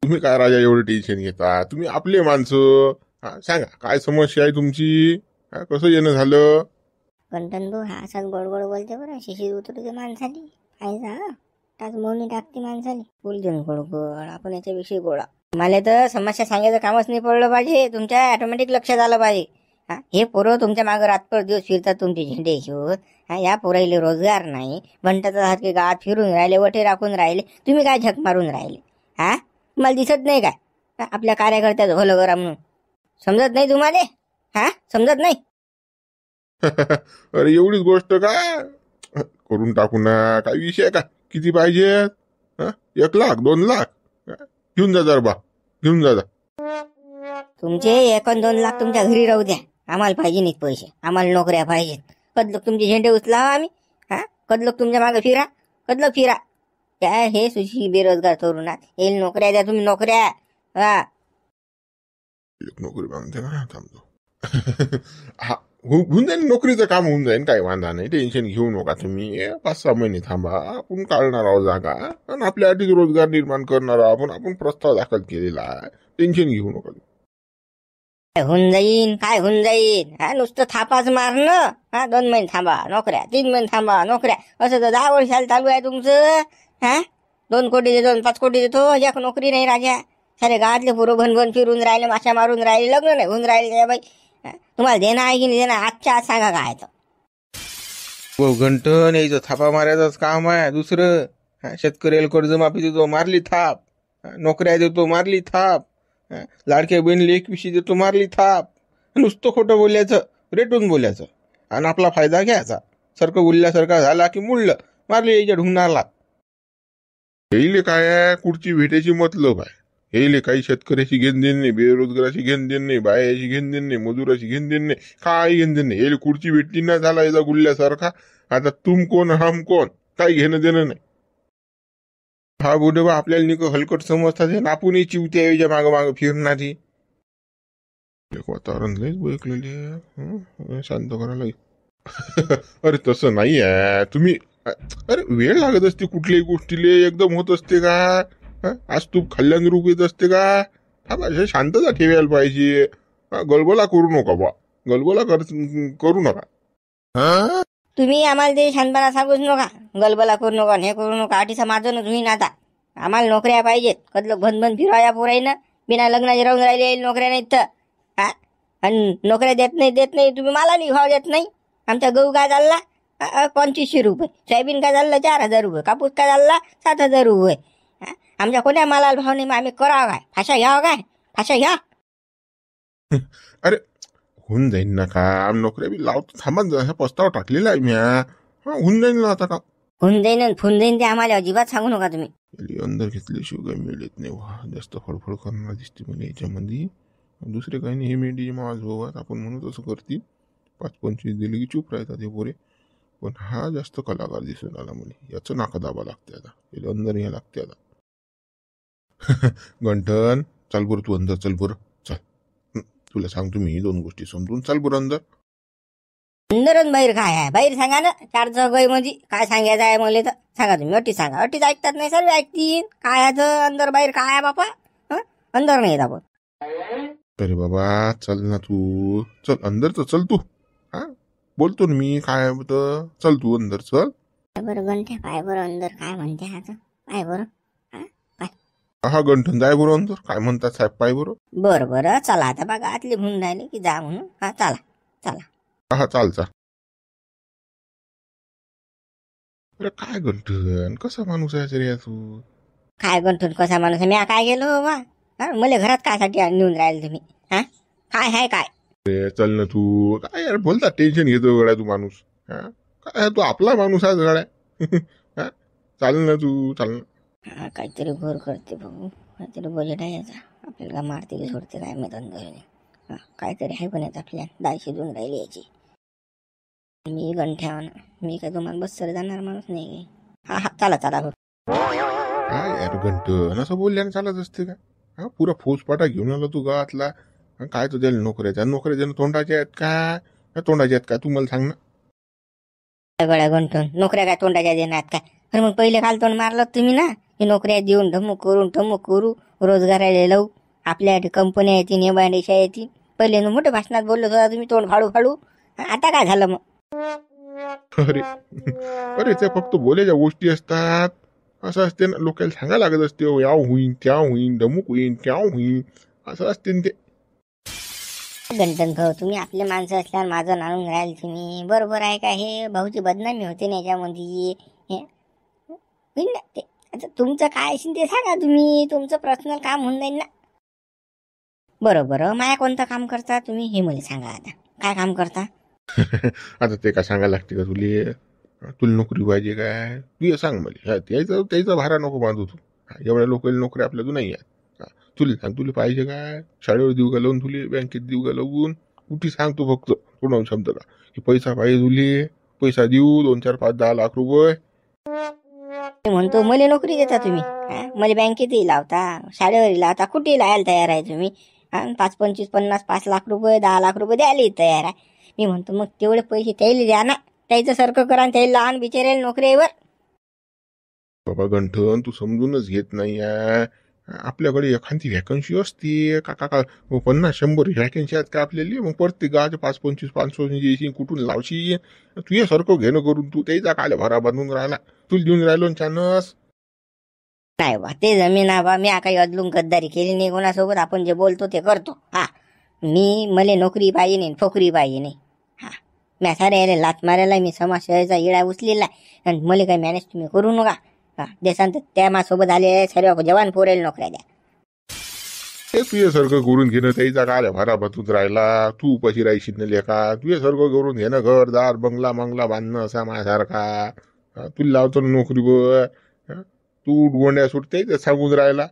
तुम्ही काय राजा एवढं टेन्शन घेता? तुम्ही आपले माणसं. सांगा काय समस्या आहे तुमची? कसं येणं झालं? कंटन भाऊ हा असाच गोड गोड बोलते बरं. शिशी उतरते माणसाली. फायदा टाच मोनी टाकते माणसाली. बोलते गोड गोड. आपण याच्याविषयी गोळा. मला तर समस्या सांगायचं कामच नाही पडलं पाहिजे. तुमच्या ऑटोमॅटिक लक्षात आलं पाहिजे. हे पोरं तुमच्या मागे रातभर दिवस फिरतात तुमचे झेंडे घेऊन. या पोराईले रोजगार नाही. म्हणतात की गावात फिरून राहिले, वटे राखून राहिले. तुम्ही काय झक मारून राहिले? मला दिसत नाही काय आपल्या कार्यकर्त्याचं भलं करा म्हणून? समजत नाही तुम्हाला? समजत नाही? अरे एवढीच गोष्ट काय करून टाकू ना. काय विषय का? किती पाहिजे? 1 लाख 2 लाख घेऊन जा जर बा. घेऊन जा. तुमचे 1-2 लाख तुमच्या घरी राहू द्या. आम्हाला पाहिजे नाहीत पैसे. आम्हाला नोकऱ्या पाहिजेत. कदलोक तुमचे झेंडे उचला आम्ही. कदलोक तुमच्या मागे फिरा. कदलोक फिरा. काय हे सुशी बेरोजगार तरुणात येईल नोकऱ्या द्या तुम्ही. नोकऱ्या एक नोकरी मागते ना. थांबतो. होऊन जाईल नोकरीचं काम. होऊन जाईल. काही वांधा नाही. टेन्शन घेऊ नका तुम्ही. 5-6 महिने थांबा. आपण काढणार आहोत जागा आणि आपल्यासाठी रोजगार निर्माण करणार आहोत. आपण प्रस्ताव दाखल केलेला आहे. टेन्शन घेऊ नका. होऊन जाईन. काय होऊन जाईन? नुसतं थापाच मारणं. 2 महिने थांबा नोकऱ्या, 3 महिने थांबा नोकऱ्या. असं तर 10 वर्षाला चालू आहे तुमचं. 2 कोटी देतो, 5 कोटी देतो. एक नोकरी नाही राजा. सारे गावातले पोरं भनभन फिरून राहिले, माशा मारून राहिले, लग्न नाही होऊन राहिले. बाई तुम्हाला देणं आहे की नाही देणं? आजच्या आज सांगा काय तर. घंटन यायचं थापा मारायचंच काम आहे. दुसरं शेतकऱ्याला कर्जमाफी देतो, मारली थाप. नोकऱ्या देतो, मारली थाप. लाडक्या बहिणीला 21 देतो, मारली थाप. नुसतं खोटं बोलायचं, रेटून बोलायचं आणि आपला फायदा घ्यायचा. सारखं बोलल्यासारखा झाला की मुळलं मारली याच्या ढुंगणारला. येईल काय आहे? कुठची भेटायची मतलब आहे? येईल काही शेतकऱ्याची घेण देण नाही, बेरोजगाराची घेण देण नाही, बायाची घेण देण नाही, मजुराची घेण देण नाही, काही घेण देण नाही. येईल कुठची भेटली ना झाला याचा गुल्ल्यासारखा. आता तुम कोण हम कोण काही घेणं देणं नाही. बुडबा आपल्याला निक हलकट समजतात. आपणही चिवत्या याच्या मागं मागं फिरणारी. वातावरण लईच बैकलेले. शांत करायला. अरे तसं नाही आहे. तुम्ही अरे वेळ लागत असते कुठल्याही गोष्टीले. एकदम होत असते का? आज तूप खाल्ल्याने रूप येत असते का? शांतता ठेवायला पाहिजे. गलबला करू नका बा. गलबला करू नका. तुम्ही आम्हाला ते शांतपणा सांगूच नका. गलबला करू नका, हे करू नका. आठीचा माझं तुम्ही ना. आता आम्हाला नोकऱ्या पाहिजेत. कदलं भनभन फिराया पोराईनं बिना लग्नाचे राहून राहिले. नोकऱ्या नाहीत तर आणि नोकऱ्या देत नाही. तुम्ही मला भाव देत नाही. आमचा गहू काय चालला 2500 रुपये. सोयाबीन काय चाललं 4000 रुपये. कापूस काय चालला 7000 रुपये. आमच्या कोण्या मालाला भाव नाही. आम्ही करावं काय? फाशा घ्यावं काय? फाशा घ्या. अरे होऊन जाईन ना काम. नोकऱ्या बी लावतो. थांबा प्रस्ताव टाकलेला आहे मी. होऊन जाईन ना आता का? होऊन जाईन फुन जाईन ते आम्हाला अजिबात सांगू नका तुम्ही. अंदर घेतल्याशिवाय काही मिळत नाही. जास्त फडफड करणार दिसते मला याच्यामध्ये. दुसरे काही नाही. हे मेंढी मावाज भावात आपण म्हणू तसं करतील. 5-25 दिले की चूप राहतात हे पोरे. पण हा जास्त कलाकार दिसून आला मला. याचं नाका दाबा लागते आता. याला अंदर या लागते आता. गंठन चाल बरं तू अंदर. चल बरं चल. तुला सांगतो मी 2 गोष्टी समजून. चाल बरं अंदर. अंदर बाहेर काय आहे? बाहेर सांगा ना. 4 चौघाई मध्ये काय सांगायचं आहे मला तर सांगा तुम्ही. अटी सांगा. अटीच ऐकतात नाही सर्व ऐकतील. काय आहे अंदर बाहेर काय आहे बापा? अंदर नाही येत आपण. अरे बाबा चल ना तू. चल अंदर तर चल तू. बोलतो ना मी. काय होतं? चल तू अंदर चल. बरं गंठ्या पाय बरं अंदर काय म्हणते आता. पाय बरं. गंठन जाय बरं अंदर. काय म्हणतात साहेब? पाय बरं. बरं चला आता बघा. आतली म्हणून राहिले की जा म्हणून. चला. चाल. अरे काय गंठन कसा माणूस आहे रे तू? काय गंठून कसा माणूस आहे? मी काय गेलो बा? मला घरात कायसाठी नेऊन राहिले तुम्ही? काय आहे काय? चल ना तू. काय यार बोलता टेन्शन घेतो गड्या तू माणूस. काय तू आपला माणूस आहे गड्या. चाल ना तू. चाल ना. काहीतरी घोर करते भाऊ. काहीतरी बजेट आहे याचा. आपल्याला काय मारते की सोडते काय माहित अंदर. काहीतरी आहे पण याचा आपल्या डाळ शिजून राहिली याची. मी गंठ्यावर. मी काय तुम्हाला बस सर जाणार माणूस नाही. चला भाऊ. काय यार गंठन असं बोलल्याने चालत असते का? पुरा फौजपाटा घेऊन आला तू गावातला. काय तुझ्या नोकऱ्याच्या तोंडाच्या आहेत का? तोंडाच्या आहेत का? तू मला सांग ना. गळ्या गंठून नोकऱ्या काय तोंडाच्या देणार काय? अरे मग पहिले काल तोंड मारलं तुम्ही ना. हे नोकऱ्या देऊन ढमूक करू रोजगाराला लावू, आपल्या कंपन्या येतील, नेबांडेशा येतील. पहिले न मोठ्या भाषणात बोलत होता तुम्ही, तोंड फाडू फाडू. आता काय झालं मग? अरे अरे त्या फक्त बोलायच्या गोष्टी असतात. असं असते ना, लोकांना सांगायला लागत असते, "ओ, याव होईन, त्या होईन, डमुक होईन, त्याव होईन." असं असते ना ते. गणपत भाऊ, तुम्ही आपले माणसं असल्यावर माझं नाणून राहील तुम्ही. बरोबर आहे का? हे भाऊची बदनामी होते ना याच्यामध्ये. होईन ना ते. आता तुमचं काय असेल ते सांगा तुम्ही, तुमचं पर्सनल काम होऊन जाईल ना. बरोबर, माया कोणतं काम करता तुम्ही हे मला सांगा. आता काय काम करता? आता ते काय सांगायला लागते का तुला नोकरी पाहिजे काय? तू ये सांग मला. त्याचा भारा नको बांधू तू. एवढ्या लोकांना नोकरी आपल्या तू नाही आहे. तुला सांग, तुला पाहिजे काय? शाळेवर देऊ का लावून, तुले बँकेत देऊ का लावून? कुठे सांगतो फक्त तोंडावून शब्द का की पैसा पाहिजे तुले, पैसा देऊ 2, 4, 5, 10 लाख रुपये. मी म्हणतो मला नोकरी देता तुम्ही, मला बँकेतही लावता, शाळेवरही लावता, कुठेही लावायला तयार आहे तुम्ही. 5, 25, 50, 5 लाख रुपये, 10 लाख रुपये द्यायला तयार आहे. मी म्हणतो मग तेवढे पैसे त्याला द्या ना, त्याचं सारखं करा, त्याला लहान बिचारेल नोकरीवर. बाबा गंठन, तू समजूनच घेत नाही आहे. आपल्याकडे एखादी व्हॅकन्सी असते का 50-100 व्हॅकन्सी आहेत का आपल्याला? मग प्रत्येक गावाच्या 5, 25, 500 कुठून लावशी? तू सारखं घेणं करून तू त्याचा काय भरा बांधून राहिला? तुला देऊन राहिलो चानस. नाही बा, ते जमीन बा, मी काही अदलून गद्दारी केली नाही कोणासोबत. आपण जे बोलतो ते करतो. मला नोकरी पाहिजे नाही, फोकरी पाहिजे नाही. मी सारे यायला लात मारायला, मी समाजसेवेचा इळा उचलेला आहे आणि मला काही मॅनेज तुम्ही करू नका. देशांत त्या माझ्यासोबत आले सर्व जवान पोरेल नोकऱ्या द्या. ते तुझ्यासारखं करून घेणं त्याचा काय भरा बांधून राहिला? तू उपाशी राहायची न लेका. तुझ्यासारखं करून घेणं, घरदार बंगला मंगला बांधणं असा माझ्यासारखा. तुला लावतो ना नोकरीवर. तू गोंड्या सुटते सांगून राहिला.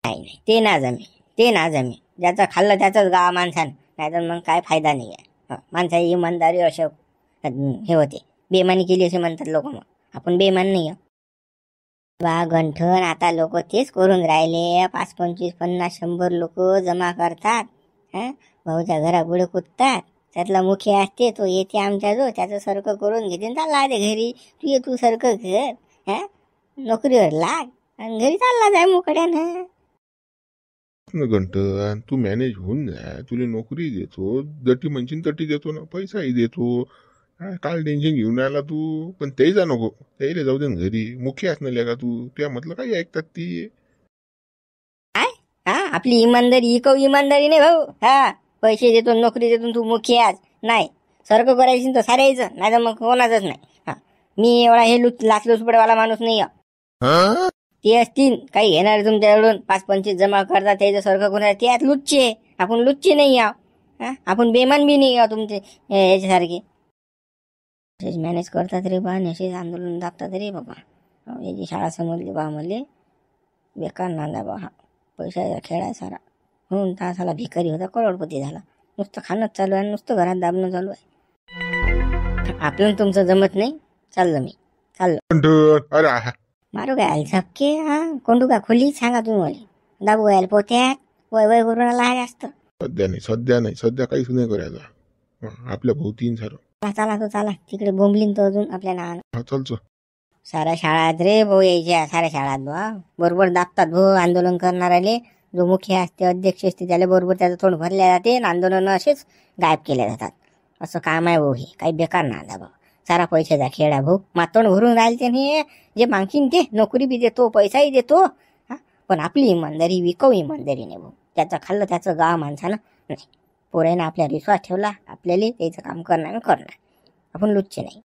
नाही, ते ना जमे, ते ना जमे. ज्याचं खाल्लं त्याचंच गावा माणसानं, नाही तर मग काय फायदा नाही आहे. माणसाची इमानदारी अशा हे होते, बेमानी केली असे म्हणतात लोक. मग आपण बेमान नाही बा गंठन. आता लोक तेच करून राहिले. 5, 25, 50, 100 लोक जमा करतात. भाऊच्या घरापुढे कुदतात. त्यातला मुखी असते, तो येते आमच्याजवळ, त्याचं सारखं करून घेते, चालला दे घरी. तू सारखं घर नोकरीवर लाग आणि घरी चालला जाय मोकड्यानं. गंठन, तू मॅनेज होऊन जा. तुला नोकरी देतो, जटी म्हणशील तटी देतो ना, पैसाही देतो. काल टेन्शन घेऊन आला तू. पण त्याचा नको, त्याला जाऊ दे घरी. मुखी असणार का तू? त्या म्हटलं काही ऐकतात ती. आपली इमानदारी इमानदारी नाही भाऊ. पैसे देतो, नोकरी देतो, तू मुखी आज नाही. सारखं करायचं तर सारायचं, नाही तर मग कोणाचंच नाही. मी एवढा हे लाचलुचपटवाला माणूस नाही. ते असतील काही घेणार तुमच्याकडून, 5, 25 जमा करतात, त्याचं सारखं कोणा त्यात लुच्चे. आपण लुच्चे नाही आहो. आपण बेमान बी नाही आहो तुमचे याच्यासारखे. मॅनेज करतात रे बा, नशेच आंदोलन दाबतात रे बाबा. याची शाळा समजली बा मला, बेकार नांदा बा. पैशाचा खेळ आहे सारा. म्हणून तासाला भिकारी होता, करोडपती झाला. नुसतं खाणंच चालू आहे, नुसतं घरात दाबणं चालू आहे. आपल्याला तुमचं जमत नाही. चाललं मी चाललो. अरे मारू काय झपके? कोंडू का खोली सांगा तुम्ही मला. दाबू गायला पोत्यात वय वय करून आला जास्त. सध्या नाही, सध्या काहीच नाही करायचं. आपल्या भोवतीन सारं. चला तिकडे बोंबलीन तो अजून आपल्या नावानं. चल. साऱ्या शाळात रे भाऊ यायच्या, साऱ्या शाळात बा बरोबर दाबतात भाऊ आंदोलन करणाऱ्याले. जो मुख्य असते, अध्यक्ष असते, त्याला बरोबर त्याचं तोंड भरले जाते आणि आंदोलन असेच गायब केले जातात. असं काम आहे भाऊ हे. काही बेकार नांदा भाऊ. सारा पैशाचा खेळ आहे भाऊ. मातोंड भरून राहिले त्याने. जे मागशील ते नोकरी बी देतो, पैसाही देतो. पण आपली इमानदारी विकव इमानदारी नाही भाऊ. त्याचं खाल्लं त्याचं गाव माणसानं नाही. पोरानं आपल्यावर विश्वास ठेवला, आपल्याला त्याचं काम करणार. आपण लुच्चे नाही.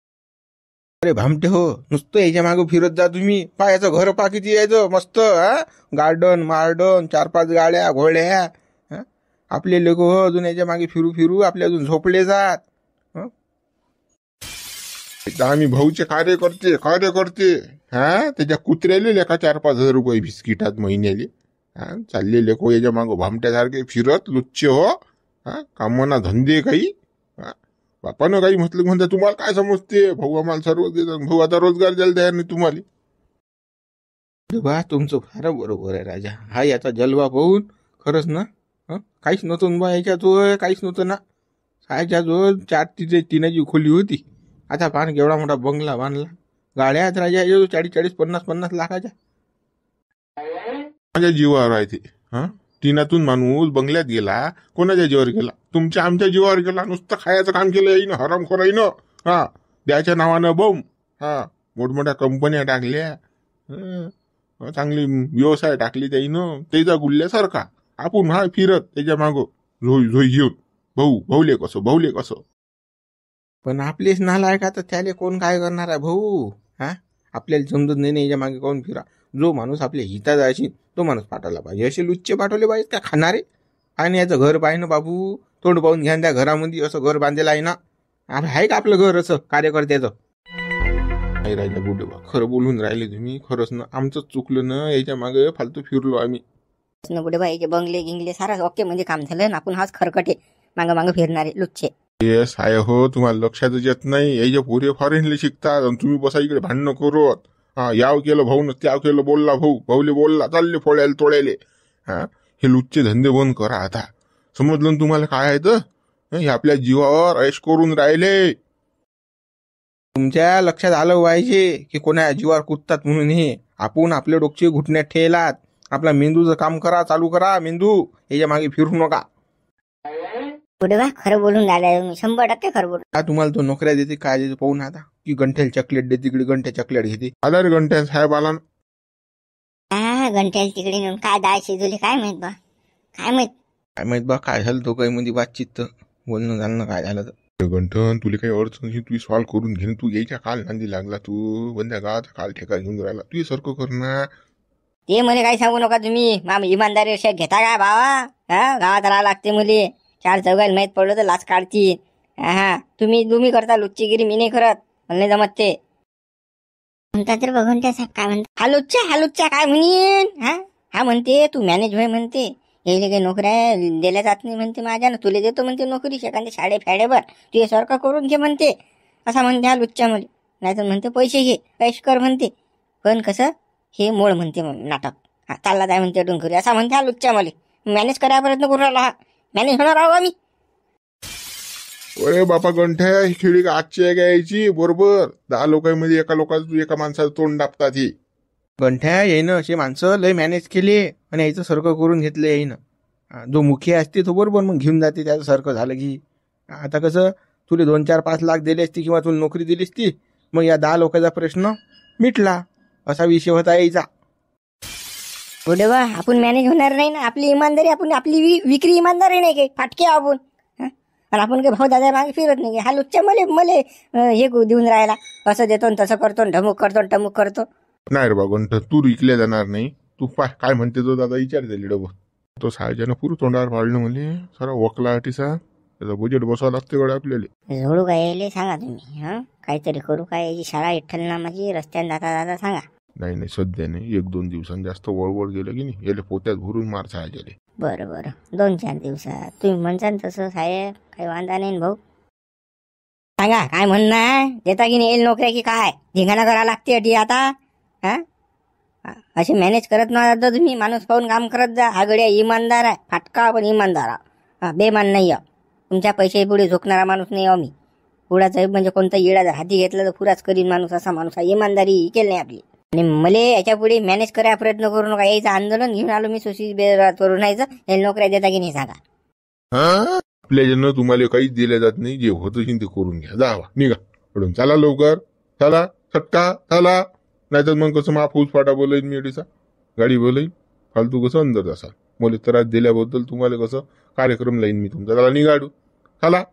अरे भामटे हो, नुसतं याच्या मागं फिरत जा तुम्ही. याचं घर किती यायचं मस्त. गार्डन मार्डन, 4-5 गाड्या घोड्या. आपले लोक हो अजून याच्या मागे फिरू आपले अजून झोपले जात. आम्ही भाऊचे कार्यकर्ते त्याच्या कुत्र्याले लेखा 4-5 हजार रुपये बिस्किटात महिन्याले. चालले लेखो याच्या मागं भामट्यासारखे फिरत लुच्चे हो. कामना धंदे काही. बापानं काही म्हटलं म्हणता तुम्हाला काय समजते? भाऊ आम्हाला सर्व देतात. भाऊ आता रोजगार द्यायला तयार नाही तुम्हाला. बा तुमचं फार बरोबर आहे राजा. हा याचा जलवा पाहून खरंच ना. काहीच नव्हतं बा याच्याजवळ, काहीच नव्हतं ना. याच्याजवळ 4 टिनाची खोली होती. आता पान केवढा मोठा बंगला बांधला. गाड्या आहेत राजा 40-50 लाखाच्या. माझ्या जीवावर आहे ते. हा, टिनातून माणूस बंगल्यात गेला, कोणाच्या जीवावर गेला? तुमच्या आमच्या जीवावर गेला. नुसतं खायचं काम केलं येईन, हरामखोराईनं. हा, द्याच्या नावानं बम. हा, मोठमोठ्या कंपन्या टाकल्या, चांगली व्यवसाय टाकली त्याईनं, त्याचा गुल्ल्यासारखा. आपण हा फिरत त्याच्या मागं झोई झोई घेऊन, भाऊ भाऊले कसं. पण आपलेच नालायक आता त्याले कोण काय करणार आहे भाऊ? हा, आपल्याला समजत नाही याच्या मागे कोण फिरा. जो माणूस आपल्या हितात अशी तो माणूस पाठवला पाहिजे. असे लुच्चे पाठवले पाहिजे त्या खाणारे. आणि याचं घर पाहिजे ना बाबू, तोंड पाहून घ्या त्या घरामध्ये असं घर बांधलेलं आहे ना. आहे का आपलं घर असं कार्यकर्त्याचं? नाही राहिलं बुडे बा, खरं बोलून राहिले तुम्ही. खरंच ना, आमचंच चुकलं ना, याच्या मागे फालतू फिरलो आम्ही. बुढे बाईचे बंगले गिंगले सारा ओके म्हणजे काम झालं ना. आपण हाच खरकटे मागं फिरणारे लुच्चे. येस आहे हो, तुम्हाला लक्षातच येत नाही. याच्या पोरे फॉरेनले शिकतात आणि तुम्ही बसा इकडे भांडणं करत. हा, याव केलं भाऊ न त्याव केलं बोलला भाऊ, भाऊले बोलला, चालले फोड्याला तोड्याले. हा, हे लुच्चे धंदे बंद करा आता. समजलं ना तुम्हाला काय आहे तर? हे आपल्या जीवावर ऐश करून राहिले. तुमच्या लक्षात आलं पाहिजे की कोणा जीवावर कुदतात म्हणून. हे आपण आपले डोकचे घुटण्यात ठेलात. आपला मेंदूचं काम करा, चालू करा मेंदू. याच्या मागे फिरू नका. बुढे बा खरं बोलून राहिलाय तुम्ही, 100% खरं बोलून. का तुम्हाला तो नोकऱ्या देते काय देते पाहून आता, की गंठ्याला चॉकलेट देते, तिकडे गंठ्या चॉकलेट घेते. आला रे घंट्या साहेब आला ना. हा, घंट्याला तिकडे नेऊन काय डाळ शिजवली काय माहित बा, काय माहित बा काय झालं तो काही मध्ये बातचीत तर बोलणं झालं काय झालं तर. गंठन, तुला काही अडचण ही तू सॉल्व्ह करून घे. तू यायच्या काल नांदी लागला, तू बंद्या गावात काल ठेका घेऊन राहिला. तू सारखं करणार. ते मला काही सांगू नका तुम्ही. इमानदारी अशा घेता काय भावा? हा, गावात राहा लागते मुली. 4 चौघायला माहित पडलं तर लाच काढतील. हा, तुम्ही करता लुच्चीगिरी, मी नाही करत. मला नाही जमत ते. म्हणता तर बघून त्या साहेब काय म्हणतात, हालुच्च्या काय म्हणीन. हा म्हणते तू मॅनेज होय म्हणते. यायला काही नोकऱ्या दिल्या जात नाही म्हणते माझ्या ना. तुला देतो म्हणते नोकरी एखाद्या शाळे फॅडेवर, तू हे सारखं करून घे म्हणते. असा म्हणते हा लुच्च्या मुली. नाहीतर म्हणते पैसे घे, पैसे कर म्हणते. पण कसं हे मोळ म्हणते नाटक. हा, चालला जाय म्हणते अडून घरी, असा म्हणते हा लुच्च्या मुली. मॅनेज करायचा प्रयत्न करू राहिला. हा, मॅनेज होणार आहो आम्ही. अरे बापा गंठ्या, ही खेळी का आजची आहे का यायची? बरोबर 10 लोकांमध्ये एका माणसाचं तोंड दाबतात. ही गंठ्या येईनं असे माणसं लय मॅनेज केले आणि याचं सारखं करून घेतलं येईनं. जो मुखिया असते तो बरोबर मग घेऊन जाते त्याचं सारखं झालं की. आता कसं तुला 2, 4, 5 लाख दिले असती किंवा तुला नोकरी दिली असती, मग या 10 लोकांचा प्रश्न मिटला. असा विषय होता यायचा. बुढे बा आपण मॅनेज होणार नाही ना. आपली इमानदारी, आपण आपली विक्री इमानदारी नाही काही फाटके आपण. आणि आपण काही भाऊ दादा मागे फिरत नाही. हा लुच्च्या मले हे देऊन राहिला, असं देतो तसं करतो, ढमुक करतो. नाही रे बा गंठ, तू विकल्या जाणार नाही. तू काय म्हणते तो दादा विचार दिली डबं. तो साहेबानं पुरं तोंडावर पाडलं म्हणजे सारा वकलाटीचा त्याचा बजेट बसावं लागते गड्या आपल्याला. जोडू काय यायले सांगा तुम्ही. हा, काहीतरी करू काय. याची शाळा विठ्ठल नामाची रस्त्याने जाता सांगा. नाही सध्या नाही. 1-2 दिवसांनी जास्त वळवळ गेलं की नाही, याला पोत्यात भरून मार साहेब. बरं 2-4 दिवसात तुम्ही म्हणसान तसं साहेब, काही वांधा नाही भाऊ. सांगा काय म्हणणं, देता की नाही येईल नोकऱ्या की काय? धिंगाणा करा लागते अटी आता. हा, असे मॅनेज करत ना तुम्ही. माणूस पाहून काम करत जा. हा गड्या इमानदार आहे, फाटका पण इमानदार आहे. हा, बेमान नाही आहे. तुमच्या पैसे पुढे झोकणारा माणूस नाही आहो मी. पुढाचा म्हणजे कोणता येडा जर हाती घेतला तर पुराच करीन माणूस, असा माणूस आहे. इमानदारी केली नाही आपली. आणि मले याच्या पुढे मॅनेज करायचा प्रयत्न करू नका. यायचं आंदोलन घेऊन आलो मी सुशी बेरोजगार यायचं. हे नोकऱ्या देता की नाही सांगा. आपल्या जन तुम्हाला काहीच दिल्या जात नाही. जे होतं ते करून घ्या. जावा निघा पडून, चला लवकर, चला सटका चला. नाहीतर मग कसं फौज फाटा बोलाईन मी अडीचा गाडी बोलाईन. फालतू कसं अंदर असा मला त्रास दिल्याबद्दल तुम्हाला कसं कार्यक्रम लाईन मी तुमचा. त्याला निघाडू चला.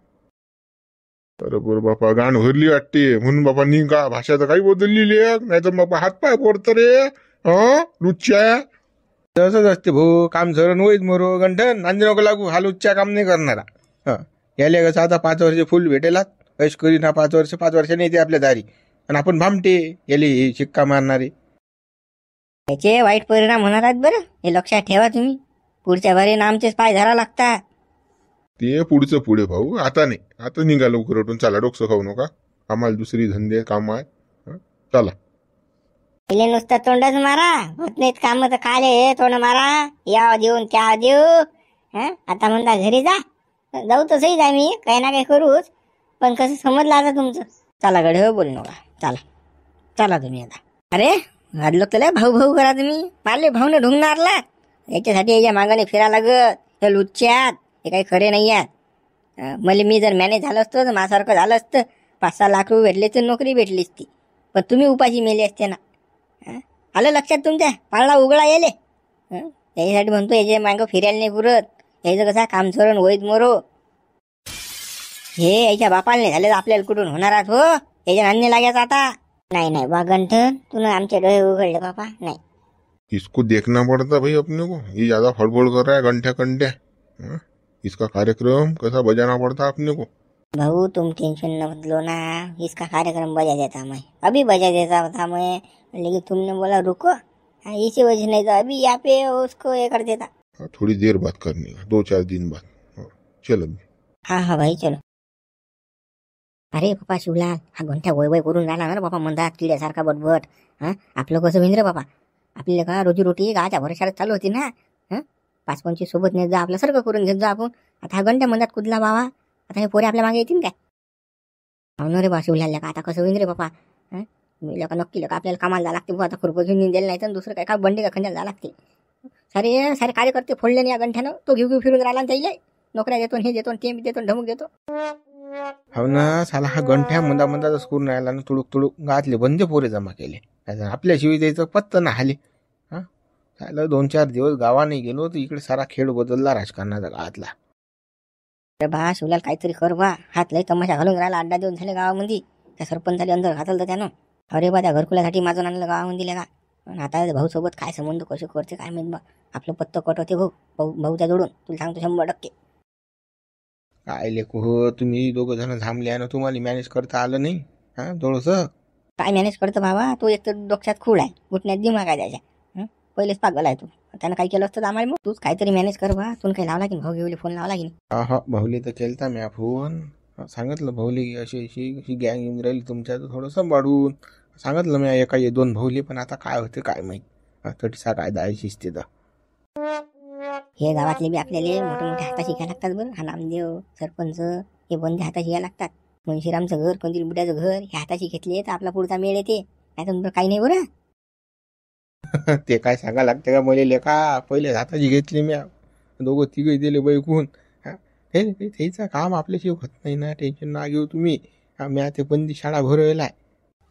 बरोबर बापा, गाण भरली वाटते म्हणून बापा निघा. भाषा तर काही बदलली लेख, नाहीतर बापा हातपाय पडत रे. लुच्च्या तसंच असते भाऊ. काम झरण होईत मरो गंठन, नांदी नको लागू. हा लुच्च्या काम नाही करणारा. याले कसं आता 5 वर्ष फुल भेटेलात ऐश करी ना. 5 वर्षाने येते आपल्या दारी आणि आपण भामटे याले शिक्का मारणारे. त्याचे वाईट परिणाम होणार आहेत बरं, हे लक्षात ठेवा तुम्ही. पुढच्या बारी आमचेच पाय धरा लागतात. ते पुढचं पुढे भाऊ, आता नाही. आता निघा लवकर उठून, चला. डोकं खाऊ नका, आम्हाला दुसरी धंदे काम आहे. चला. पहिले नुसतं तोंडच मारा, होत नाहीत काम तर काले तोंड मारा. या देऊन त्या देऊ. आता म्हणता घरी जा. जाऊ तसंही जा मी, काही ना काही करूच. पण कसं समजलं आता तुमचं. चला गडे हो, बोलू नका. चला तुम्ही आता. अरे आज लोक भाऊ करा तुम्ही. मारले भाऊने ढुंगणारला. याच्यासाठी याच्या मागाने फिरा लागत. हे लुच्च्यात हे काही खरे नाही आहेत. मला मी जर मॅनेज झालं असतं तर माझ्यासारखं झालं असतं, 5-6 लाख रुपये भेटले तर नोकरी भेटली असती. पण तुम्ही उपाशी मेले असते ना. आलं लक्षात तुमच्या? पाळला उघडा येले. त्याच्यासाठी म्हणतो याच्या मागं फिरायला नाही पुरत. याचं कसं काम चोरण वैद मोरो. हे याच्या बापाला नाही झाले तर आपल्याला कुठून होणार हो. याच्या नान्य लागायचं आता. नाही नाही बा गंठन, तू आमचे डोळे उघडले बापा. नाही इसको देखना पड़ता भाई अपने को, ये ज्यादा फड़फड़ कर रहा है घंटा घंटे। इसका कार्यक्रम कैसा बजाना पड़ता अपने को। भाऊ तुम टेंशन न लो ना, इसका कार्यक्रम बजा देता मैं, अभी बजा देता था मैं, लेकिन तुमने बोला रुको, इसी वजह नहीं तो अभी यहाँ पे उसको ये कर देता। थोड़ी देर बात करनी है, 2-4 दिन बाद। चल अभी। हाँ भाई चलो। अरे बापा शिवलाल, हा घंटा वय वय करून राहिला ना बापा, म्हणतात किड्यासारखा बटबट. आपलं कसं होईन रे बापा. आपल्याला का रोजीरोटी गावाच्या भरोशाला चालू होती ना. 5-25 सोबत नेत जा, आपल्यासारखं करून घेत जा आपण. आता हा घंटा म्हणतात कुदला बाबा, आता हे पोरे आपल्या मागे येतील काय. हो ना रे बा शिवलाल, का आता कसं होईन रे बापा. मी का नक्की का आपल्याला कामाला जावं लागते. आता खुरपं घेऊन द्यायला नाही तर दुसरं काय का बंडी का खंडाला जावं लागते. सारे सारे कार्यकर्ते फोडले नाही या गंठ्यानं. तो घेऊ फिरून राहिला आणि त्याला नोकऱ्या देतो, हे देतो, ते देतो, ढमुक देतो. हो ना, साला हा गंठ्या मंदाच करून राहिला ना. तुडूक गावातले बंदे पोरे जमा केले. आपल्याशिवाय द्यायचं पत्त ना हाले. साला 2-4 दिवस गावाने गेलो तर इकडे सारा खेळ बदलला राजकारणाचा गावातला. अरे बा शिवलाल काहीतरी कर बा. हात लय तमाशा घालून राहिला. 8 दिवस झाले गावामध्ये. त्या सरपंचाला अंदर घातलं तर त्यानं. अरे बा त्या घरकुलासाठी माझं आणलं गावामध्ये का. आता भाऊ सोबत काय संबंध कसे करते काय माहित बा. आपलं पत्त कट होते भाऊच्या जोडून, तुला सांगतो 100%. काय लेखो हो, तुम्ही दोघं जण थांबले ना, तुम्हाला मॅनेज करता आलं नाही. थोडंसं काय मॅनेज करतो बाबा. तो एक तर डोक्यात खूळ आहे, उठण्यात दिमाग आहे त्याच्या. पहिलेच पागल आहे तू. त्यानं काय केलं असतं आम्हाला. मग तूच काहीतरी मॅनेज कर बा. तुला काही लावला की भाऊ घेऊन फोन लावला की नाही. हा भाऊली तर केलता मी फोन. सांगितलं भाऊली अशी गँग येऊन राहिली तुमच्या, तर थोडं सांभाळून सांगितलं मी. एका 2 भाऊली, पण आता काय होते काय माहित. तटीसा कायदा आहे शिस्ती तर. हे गावातले बी आपल्याला मोठे मोठे हाताशी घ्यायला लागतात बरं. हा नामदेव सरपंच हे बंदे हाताशी घ्यायला लागतात. मुंशीरामचं घर, कोणती बुड्याचं घर हे हाताशी घेतले तर आपला पुढचा मेळ येते. नाही तर काही नाही बरं. ते काय सांगा लागते का मला लेखा. पहिले हाताची घेतली मी, 2-3 दिले बैकून. हे त्याचं काम आपल्याशिवाय होत नाही ना. टेन्शन ना घेऊ तुम्ही. मी ते बंदी शाळा भरवलाय.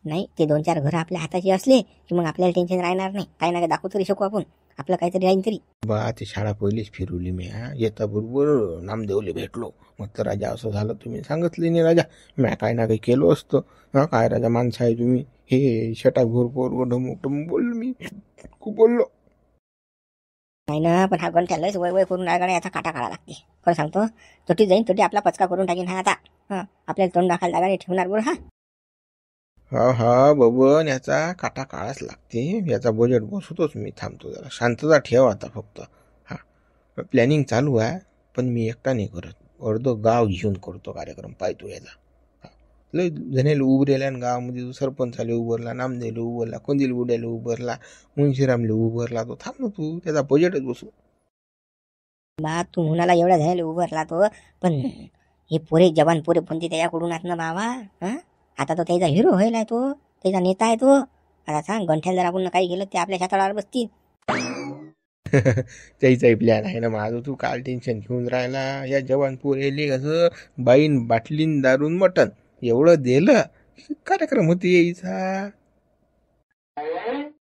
नाही ते 2-4 घर आपल्या हाताची असले की मग आपल्याला टेन्शन राहणार नाही. काही ना दाखवू तरी शकू आपण. आपलं काहीतरी राहीन तरी. बा ते शाळा पहिलीच फिरवली मी. येता बरोबर नामदेवले भेटलो. म्हटलं राजा असं झालं, तुम्ही सांगितलं नाही राजा. मी काय ना काही केलं असतं. काय राजा माणसं आहे तुम्ही. हे शटा घोरपोर ढमुक बोललो मी. खूप बोललो. नाही ना, पण हा गंठ्या लयच वय करून रागाने आता काटा काढा लागते. खरं सांगतो, तोटी जाईन तोटी आपला पचका करून टाकीन हा आता. आपल्याला तोंड दाखल जागा नाही ठेवणार बरं. हा बबन, याचा काटा काढाच लागते. याचा बजेट बसवतोच मी. थांबतो जरा, शांतता ठेव आता फक्त. प्लॅनिंग चालू आहे, पण मी एकटा नाही करत. अर्धं गाव घेऊन करतो कार्यक्रम. पाहतो याचा. लय जणेला उभरेला गावामध्ये. सरपंचाला उभरला, नामदेवला उभरला, कोंदील बुड्याला उभरला, मुंशीरामला उभरला. तो थांब ना तू, त्याचा बजेटच बसू. बा तू म्हणाला एवढ्या झाले उभरला तो, पण हे पोरे जवान पोरे पण ते त्याच्याकडून आहेत ना बाबा. आता तो त्याचा हिरो व्हायला तो, त्याचा नेता आहे तो. आता सांग गंठ्याला जर आपण काही केलं ते आपल्या छाताडावर बसतील. त्याचाही प्लॅन आहे ना माझं. तू काल टेन्शन घेऊन राहिला. या जवान पोरेले कसं बाईन बाटलीन दारून मटण एवढं दिलं, कार्यक्रम होती यायचा.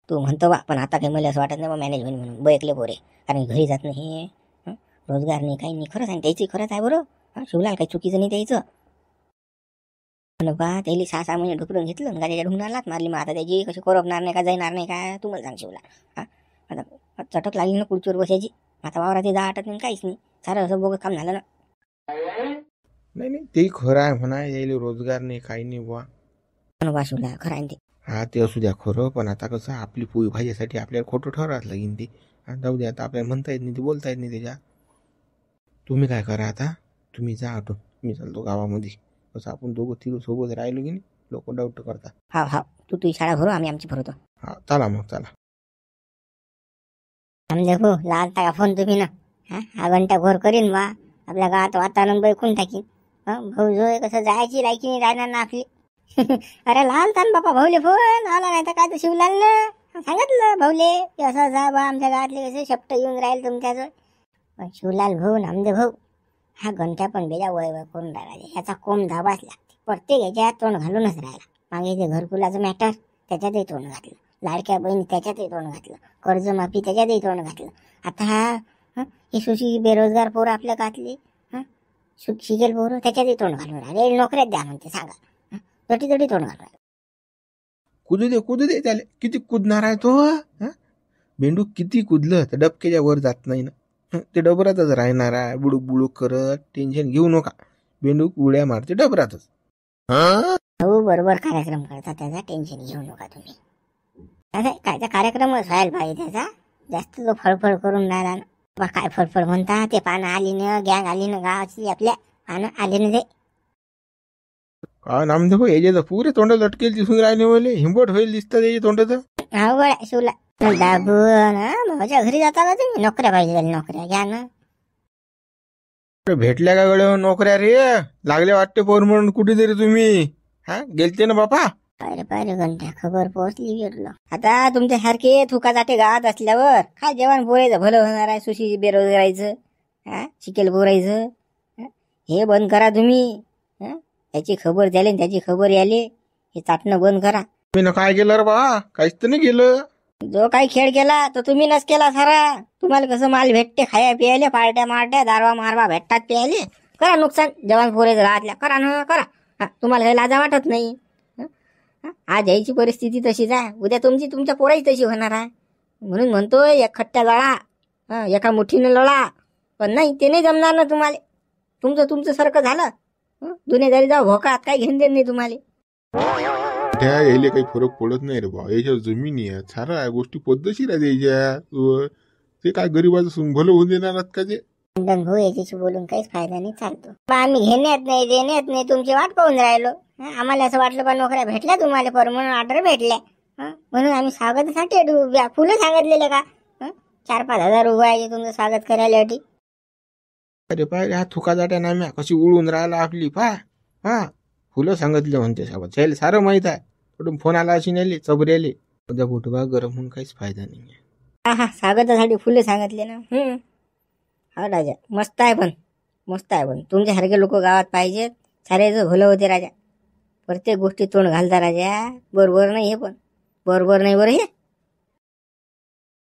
तू म्हणतो बा, पण आता काही मला असं वाटत नाही बा मॅनेजमेंट म्हणून. बैकले पोरे कारण घरी जात नाही, रोजगार नाही, काही नाही. खरंच आहे त्याची, खरंच आहे बरं. शिवलाल काही चुकीचं नाही त्याचं. बा त्याला 6 महिने ढुकरून घेतलं, गाडीच्या ढुंगणालाच मारली. मग आता त्याची कशी करपणार नाही का, जाणार नाही काय, तू मला सांग शिवला. आता चटक लागली ना खुर्चीवर बसायची. आता वावरात जा आटत नाही, काहीच नाही. सारं असं बोगस काम झालं ना. नाही ते खरं आहे म्हणा. यायला रोजगार नाही, काही नाही बुवा. बा शिवला खरं आहे ते. ते असू द्या खरं, पण आता कसं आपली पोळी भाजीसाठी आपल्याला खोटं ठरवाच लागेल ते. जाऊ द्या, आता आपल्याला म्हणता येत नाही, ते बोलता येत नाही त्याच्या. तुम्ही काय करा आता, तुम्ही जा आटून, मी चालतो गावामध्ये. कसं आपण 2-3 सोबत राहिलो की नाही, लोक डाऊट करतात. हा तू तुझी शाळा भरू, आम्ही आमची भरवतो. चला मग चला. देखो लालता का फोन तुम्ही ना. हा घंटा घोर करीन बा. आपल्या गावात वातावरण बैकून टाकीन. भाऊ जो कसं जायची लायकी नाही राहणार ना आपली. अरे लाल तान बापा भाऊले फोन आला नाही तर काय तर शिवलाल ना. सांगितलं भाऊले की असं जा बा आमच्या गावातले कसे शब्द येऊन राहील तुमच्याजवळ. पण शिवलाल भाऊ नामदेव भाऊ हा घंटा पण बेजा वय वय करून राहिला. ह्याचा कोंब दाबाच लागते. प्रत्येक ह्याच्यात तोंड घालूनच राहिला. मागे ते घरकुलाचं मॅटर त्याच्यातही तोंड घातलं. लाडक्या बहिणी त्याच्यातही तोंड घातलं. कर्जमाफी त्याच्यातही तोंड घातलं. आता हा ही सुशी बेरोजगार पोरं आपल्या गावातली शिकेल पोरं त्याच्यातही तोंड घालून राहिले. नोकऱ्यात द्या म्हणते सांगा. तोटी तोंड घालून राहिले. कुदू दे त्याला. किती कुदणार आहे तो. बेंडूक किती कुदलं तर डबक्याच्या वर जात नाही ना. ते डबरातच राहणार आहे बुडूक बुडूक करत. टेन्शन घेऊ नका. बेंडूक उड्या मारते डबरातच. हो बरोबर कार्यक्रम करता त्याचा. टेन्शन घेऊ नका तुम्ही. कायचा कार्यक्रमच व्हायला पाहिजे त्याचा. जास्त तो फळफळ करून राहिला ना. बा काय फळफळ म्हणता. ते पानं आली ना गँग आली ना गावाची आपल्या. पानं आले ना ते. का नामदेव याच्या पुरे तोंड लटकेल दिसून राहिले मला. हिंबट होईल दिसतं त्याच्या तोंडाचं. हा गोळ्या शिवला दाबून माझ्या घरी जाता का तुम्ही. नोकऱ्या पाहिजे नोकऱ्या घ्या ना. भेटल्या का गड्या नोकऱ्या रे. लागल्या वाटते पोर म्हणून कुठेतरी तुम्ही. गेलते ना बापा. पाहिजे घंट्या खबर पोहोचली गेलो. आता तुमच्यासारखे थुकाचाटे गावात असल्यावर काय जेवण बोरायचं भलं होणार आहे. सुशी बेरोजगारायचं शिकेल बोरायचं. हे बंद करा तुम्ही. याची खबर झाली त्याची खबर याली. हे चाटणं बंद करा. मी ना काय केलं रे बा. काहीच तर नाही केलं. जो काही खेळ केला तो तुम्ही नच केला सारा. तुम्हाला कसं माल भेटते खाया पियाले. पार्ट्या मारट्या दारवा मारवा भेटतात पियाले. करा नुकसान जेवण पोरायचं गावातल्या. करा ना करा. तुम्हाला काही लाजा वाटत नाही. आज यायची परिस्थिती तशीच आहे. उद्या तुमच्या पोराही तशी होणार आहे. म्हणून म्हणतोय एक खट्ट्या लढा. एका मुठीनं लढा. पण नाही ते नाही जमणार ना तुम्हाला. तुमचं सारखं झालं. दुनियादारी जाऊ भोकात काही घेऊन देत नाही तुम्हाला. त्या यायले काही फरक पडत नाही रे बा. याच्या जमिनी आहे सारा आहे गोष्टी पद्धतशीर आहे याच्या. ते काय गरीबाचं भलं होऊन देणार का ते. भाऊ याच्याशी बोलून काहीच फायदा नाही चालतो. आम्ही घेण्यात नाही देण्यात नाही तुमची वाट पाहून राहिलो. आम्हाला असं वाटलं बा नोकऱ्या भेटल्या तुम्हाला परमनंट ऑर्डर भेटल्या. म्हणून आम्ही स्वागतासाठी फुलं सांगितलेले का. 4-5 हजार रुपयाचे तुमचं स्वागत करायला अटी. अरे पाय हा थुका जाट्या नाम्या कशी उडून राहिला आपली. फुलं सांगितले म्हणते साहेब. त्याला सारं माहित आहे. कुठून फोन आला अशी नेली चबऱ्याले. उद्या बुटबा गरम होऊन काहीच फायदा नाही. स्वागतासाठी फुलं सांगितले ना. हा राजा मस्त आहे पण तुमच्यासारखे लोक गावात पाहिजेत. साऱ्याचं भलं होते राजा. प्रत्येक गोष्टी तोंड घालता राजा. बरोबर नाही हे पण बरोबर नाही बरं हे.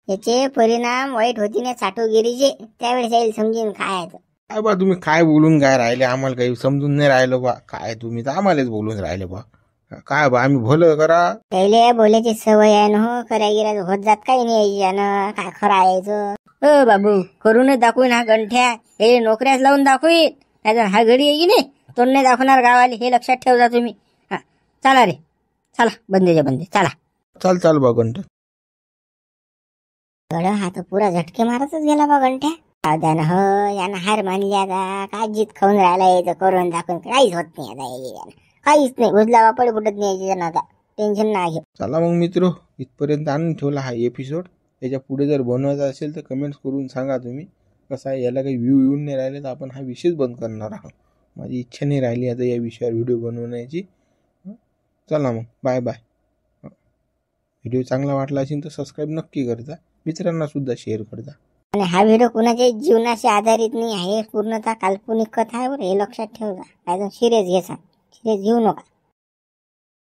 याचे परिणाम वाईट होती ना चाटोगिरीचे. त्यावेळेस येईल समजून काय काय बा तुम्ही काय बोलून काय राहिले. आम्हाला काही समजून नाही राहिलं बा. काय तुम्ही तर आम्हालाच बोलून राहिले बा. काय बा आम्ही भलं करा. पहिले बोलायची सवय आहे ना हो. करागिरा होत जात काही नाही यायचं. काय खरं यायचं. बाबू करूनच दाखवून हा गंठ्या. हे नोकऱ्याच लावून दाखवीन. नाही हा घडी आहे की नाही तोंड नाही दाखवणार गावाले. हे लक्षात ठेवता तुम्ही. चला रे चला बंदेच्या बंदे चला. चाल बा गंठ. हा तर पुरा झटके मारतच गेला बा गंठ्या. यानं हार मानली. आता काय जीत खाऊन राहिला यायचं करून दाखवून काहीच होत नाही. आता काहीच नाही उजला वापड फुटत नाही यायची आता. टेन्शन नाही. चला मग मित्र इथपर्यंत आणून ठेवला हा एपिसोड. याच्या पुढे जर बनवायचा असेल तर कमेंट्स करून सांगा तुम्ही. कसं आहे याला काही व्ह्यू येऊन नाही राहिले तर आपण हा विषयच बंद करणार आहोत. माझी इच्छा नाही राहिली आता या विषयावर व्हिडिओ बनवण्याची. चला मग बाय. व्हिडिओ चांगला वाटला असेल तर सबस्क्राईब नक्की करता. मित्रांना सुद्धा शेअर करता. आणि हा व्हिडिओ कुणाच्या जीवनाशी आधारित नाही आहे. पूर्णतः काल्पनिक कथा आहे बरं. हे लक्षात ठेवा. काय सिरियस घेऊ नका.